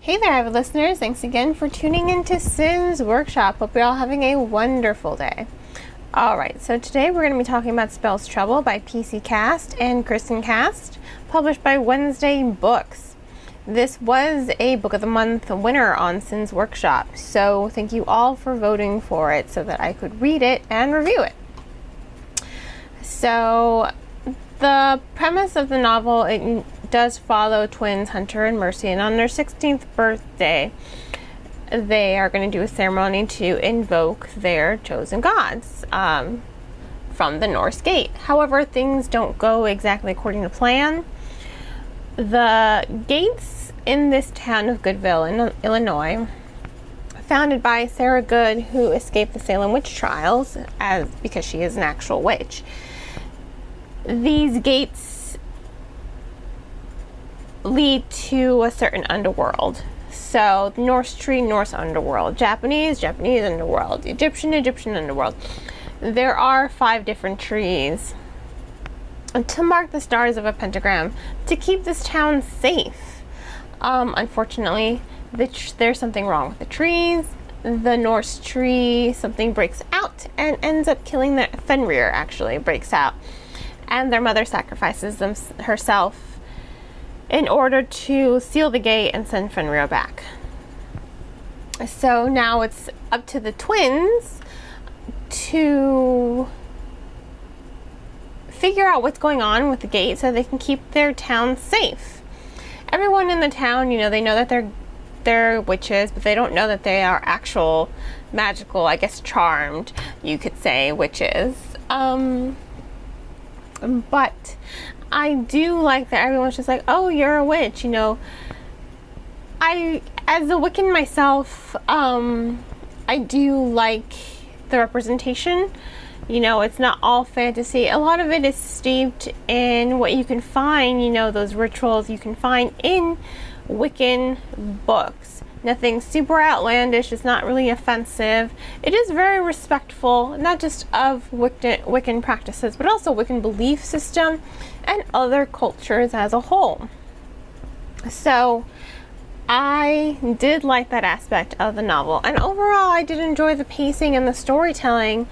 Hey there, avid listeners. Thanks again for tuning into Sin's Workshop. Hope you're all having a wonderful day. Alright, so today we're going to be talking about Spells Trouble by PC Cast and Kristen Cast, published by Wednesday Books. This was a Book of the Month winner on Sin's Workshop, so thank you all for voting for it so that I could read it and review it. So, the premise of the novel, it does follow twins Hunter and Mercy, and on their 16th birthday they are going to do a ceremony to invoke their chosen gods from the Norse Gate. However, things don't go exactly according to plan. The gates in this town of Goodville in Illinois, founded by Sarah Good, who escaped the Salem witch trials because she is an actual witch. These gates lead to a certain underworld. So, Norse tree, Norse underworld. Japanese, Japanese underworld. Egyptian, Egyptian underworld. There are 5 different trees to mark the stars of a pentagram to keep this town safe. Unfortunately, there's something wrong with the trees. The Norse tree, something breaks out and ends up killing Fenrir, actually, breaks out. And their mother sacrifices herself in order to seal the gate and send Fenrir back. So now it's up to the twins to figure out what's going on with the gate so they can keep their town safe. Everyone in the town, they know that they're witches, but they don't know that they are actual magical, I guess charmed, you could say, witches. But I do like that everyone's just like, oh, you're a witch, as a Wiccan myself, I do like the representation. It's not all fantasy. A lot of it is steeped in what you can find, those rituals you can find in Wiccan books. Nothing super outlandish. It's not really offensive. It is very respectful, not just of Wiccan practices, but also Wiccan belief system and other cultures as a whole. So, I did like that aspect of the novel. And overall, I did enjoy the pacing and the storytelling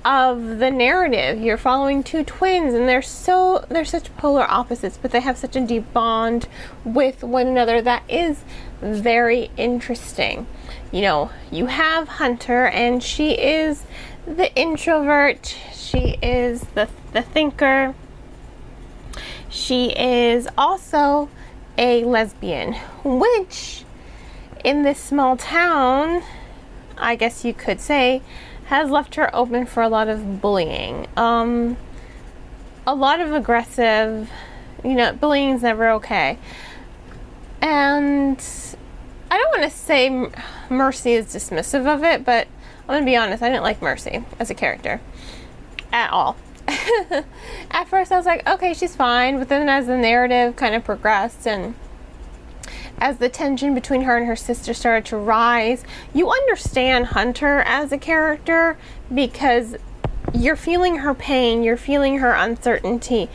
of the narrative. You're following 2 twins, and they're such polar opposites, but they have such a deep bond with one another that is very interesting. You have Hunter, and she is the introvert. She is the thinker. She is also a lesbian, which in this small town, I guess you could say, has left her open for a lot of bullying. A lot of aggressive, bullying is never okay. And I don't want to say Mercy is dismissive of it, but I'm going to be honest, I didn't like Mercy as a character at all. At first I was like, okay, she's fine, but then as the narrative kind of progressed and as the tension between her and her sister started to rise, you understand Hunter as a character because you're feeling her pain, you're feeling her uncertainty.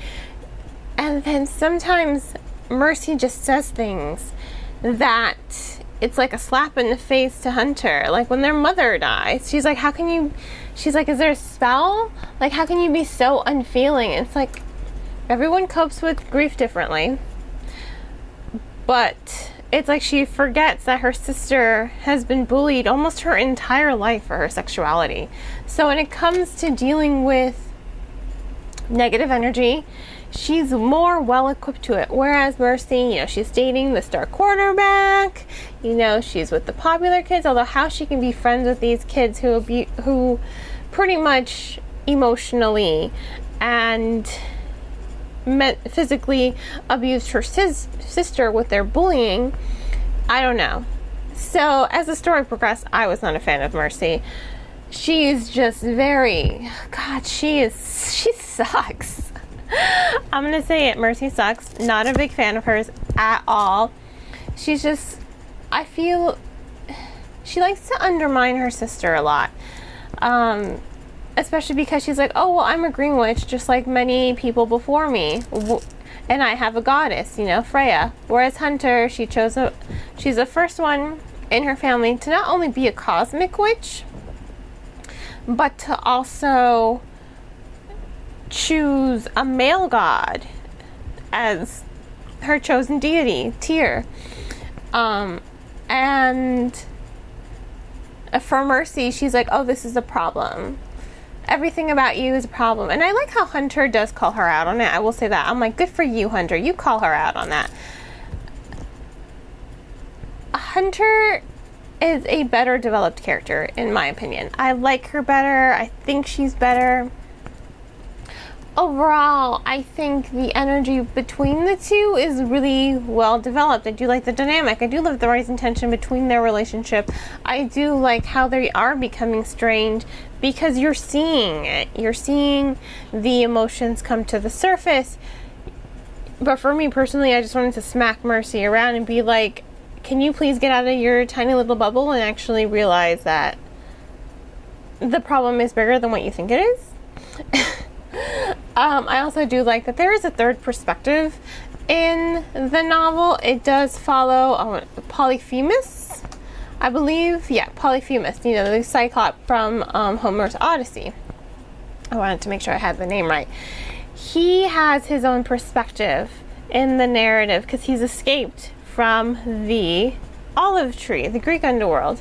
And then sometimes Mercy just says things that it's like a slap in the face to Hunter. Like when their mother dies, she's like, she's like, is there a spell? Like, how can you be so unfeeling? It's like, everyone copes with grief differently. But it's like she forgets that her sister has been bullied almost her entire life for her sexuality. So when it comes to dealing with negative energy, she's more well equipped to it. Whereas Mercy, she's dating the star quarterback. She's with the popular kids. Although how she can be friends with these kids who pretty much emotionally and physically abused her sister with their bullying, I don't know. So as the story progressed, I was not a fan of Mercy. She's just she sucks. I'm gonna say it, Mercy sucks. Not a big fan of hers at all. She's just, I feel she likes to undermine her sister a lot. Especially because she's like, oh, well, I'm a green witch just like many people before me. and I have a goddess, Freya. Whereas Hunter, she's the first one in her family to not only be a cosmic witch, but to also choose a male god as her chosen deity, Tyr. And for Mercy, she's like, oh, this is a problem. Everything about you is a problem. And I like how Hunter does call her out on it. I will say that. I'm like, good for you, Hunter. You call her out on that. Hunter is a better developed character, in my opinion. I like her better. I think she's better. Overall, I think the energy between the two is really well developed. I do like the dynamic. I do love the rising tension between their relationship. I do like how they are becoming strained because you're seeing it. You're seeing the emotions come to the surface. But for me personally, I just wanted to smack Mercy around and be like, can you please get out of your tiny little bubble and actually realize that the problem is bigger than what you think it is? I also do like that there is a third perspective in the novel. It does follow Polyphemus, I believe. Yeah, Polyphemus, the Cyclops from Homer's Odyssey. I wanted to make sure I had the name right. He has his own perspective in the narrative because he's escaped from the olive tree, the Greek underworld.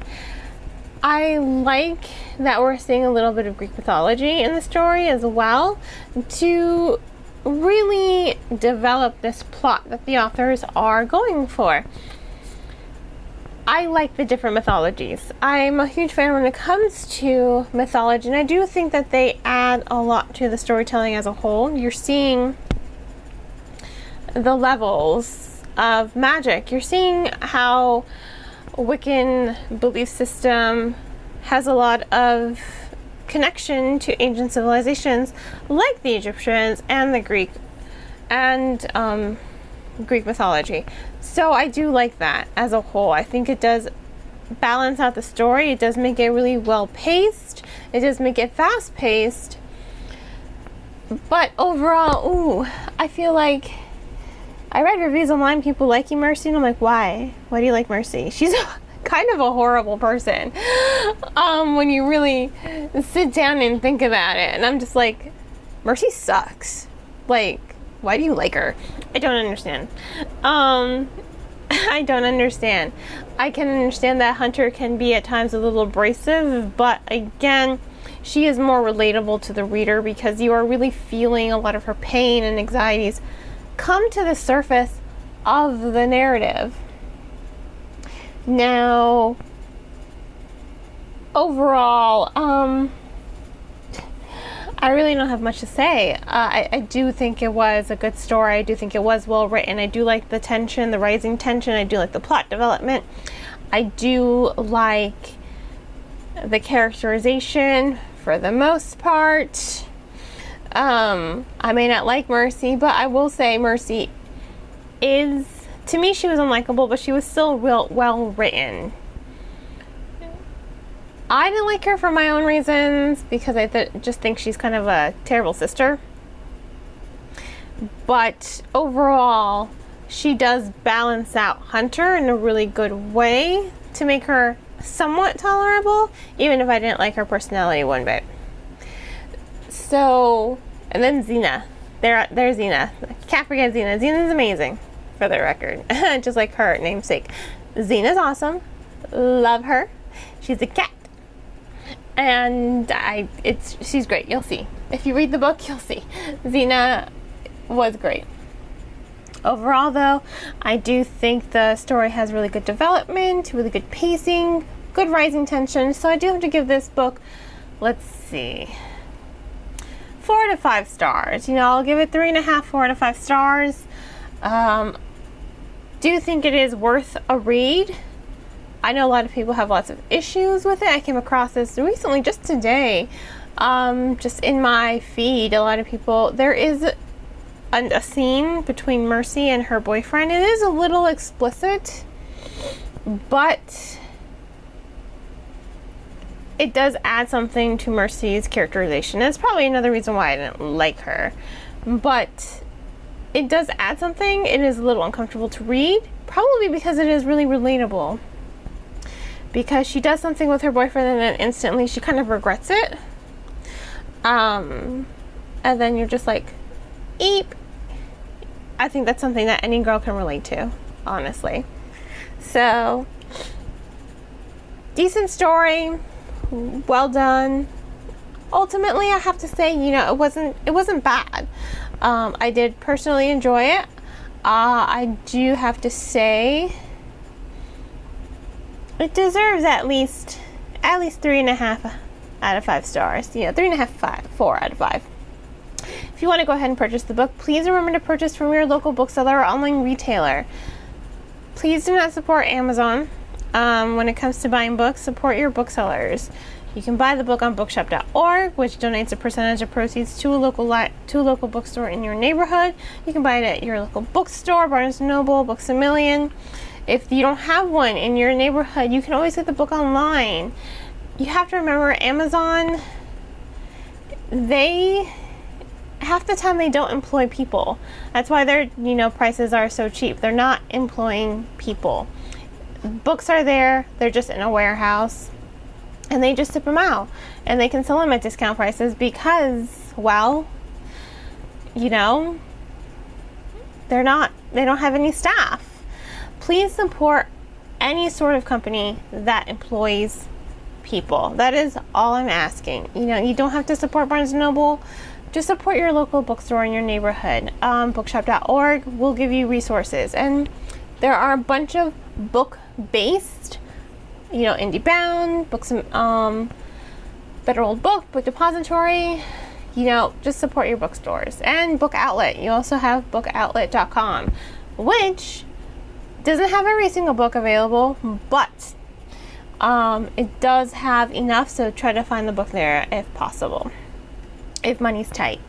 I like that we're seeing a little bit of Greek mythology in the story as well to really develop this plot that the authors are going for. I like the different mythologies. I'm a huge fan when it comes to mythology, and I do think that they add a lot to the storytelling as a whole. You're seeing the levels of magic. You're seeing how Wiccan belief system has a lot of connection to ancient civilizations like the Egyptians and the Greek mythology. So I do like that as a whole. I think it does balance out the story. It does make it really well paced. It does make it fast paced. But overall, I feel like I read reviews online, people liking Mercy, and I'm like, why? Why do you like Mercy? She's kind of a horrible person when you really sit down and think about it. And I'm just like, Mercy sucks. Like, why do you like her? I don't understand. I don't understand. I can understand that Hunter can be at times a little abrasive, but again, she is more relatable to the reader because you are really feeling a lot of her pain and anxieties come to the surface of the narrative. Now, overall, I really don't have much to say. I do think it was a good story. I do think it was well written. I do like the tension, the rising tension. I do like the plot development. I do like the characterization for the most part. I may not like Mercy, but I will say Mercy is, to me, she was unlikable, but she was still well written. I didn't like her for my own reasons because I just think she's kind of a terrible sister. But overall, she does balance out Hunter in a really good way to make her somewhat tolerable, even if I didn't like her personality one bit. So, and then Xena. There's Xena. I can't forget Xena. Xena's amazing, for the record. Just like her namesake. Xena's awesome. Love her. She's a cat. And she's great. You'll see. If you read the book, you'll see. Xena was great. Overall, though, I do think the story has really good development, really good pacing, good rising tension. So I do have to give this book, let's see, 4 to 5 stars. I'll give it 3.5, 4 to 5 stars. Do think it is worth a read. I know a lot of people have lots of issues with it. I came across this recently, just today, just in my feed. A lot of people, there is a scene between Mercy and her boyfriend. It is a little explicit, but it does add something to Mercy's characterization. It's probably another reason why I didn't like her. But it does add something. It is a little uncomfortable to read, probably because it is really relatable. Because she does something with her boyfriend and then instantly she kind of regrets it. And then you're just like, eep. I think that's something that any girl can relate to, honestly. So, decent story, well done. Ultimately, I have to say, it wasn't bad. I did personally enjoy it. I do have to say, it deserves at least 3.5 out of 5 stars. 3.5, 4 out of 5. If you want to go ahead and purchase the book, please remember to purchase from your local bookseller or online retailer. Please do not support Amazon. When it comes to buying books, support your booksellers. You can buy the book on bookshop.org, which donates a percentage of proceeds to a local bookstore in your neighborhood. You can buy it at your local bookstore, Barnes & Noble, Books A Million. If you don't have one in your neighborhood, you can always get the book online. You have to remember, Amazon, half the time they don't employ people. That's why their prices are so cheap. They're not employing people. Books are there, they're just in a warehouse, and they just ship them out, and they can sell them at discount prices because, well, they don't have any staff. Please support any sort of company that employs people. That is all I'm asking. You don't have to support Barnes & Noble. Just support your local bookstore in your neighborhood. Bookshop.org will give you resources. And there are a bunch of book-based, IndieBound, Books, Federal Book Depository. Just support your bookstores. And Book Outlet. You also have bookoutlet.com, which doesn't have every single book available, but it does have enough, so try to find the book there if possible, if money's tight.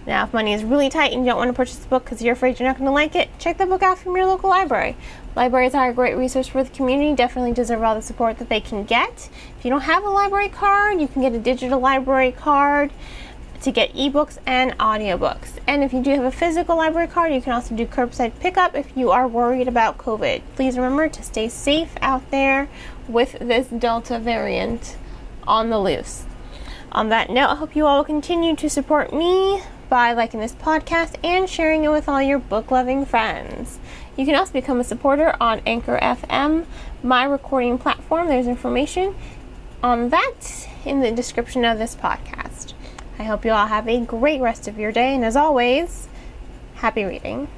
Now, if money is really tight and you don't want to purchase the book because you're afraid you're not going to like it, check the book out from your local library. Libraries are a great resource for the community, definitely deserve all the support that they can get. If you don't have a library card, you can get a digital library card to get ebooks and audiobooks. And if you do have a physical library card, you can also do curbside pickup if you are worried about COVID. Please remember to stay safe out there with this Delta variant on the loose. On that note, I hope you all will continue to support me by liking this podcast and sharing it with all your book-loving friends. You can also become a supporter on Anchor FM, my recording platform. There's information on that in the description of this podcast. I hope you all have a great rest of your day, and as always, happy reading.